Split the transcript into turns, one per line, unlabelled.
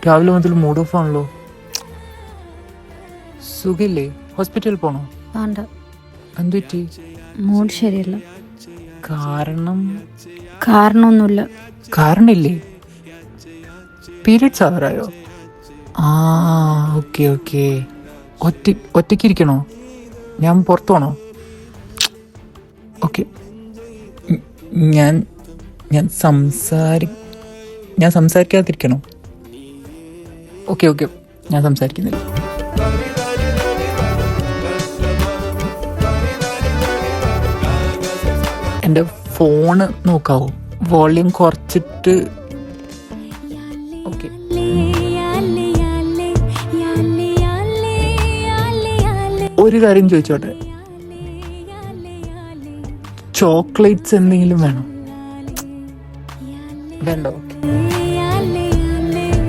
രാവിലെ മുതൽ mood off ആണല്ലോ. സുഖില്ലേ? ഹോസ്പിറ്റലിൽ പോണോ?
വേണ്ട,
എന്തു പറ്റി?
മൂഡ് ശരിയല്ല.
കാരണമൊന്നുമില്ല. കാരണില്ലേ? പീരിയഡ്സ് ആവറായോ? ആ, ഓക്കെ ഓക്കെ. ഒറ്റയ്ക്കിരിക്കണോ? ഞാൻ പുറത്തു പോണോ? ഓക്കെ. ഞാൻ ഞാൻ സംസാരിക്കാതിരിക്കണോ? ഓക്കെ ഓക്കെ, ഞാൻ സംസാരിക്കുന്നില്ല. എൻ്റെ ഫോണ് നോക്കാവോ? വോളിയം കുറച്ചിട്ട്. ഓക്കെ. ഒരു കാര്യം ചോദിച്ചോട്ടെ, ചോക്ലേറ്റ്സ് എന്തെങ്കിലും വേണോ? വേണ്ടോ?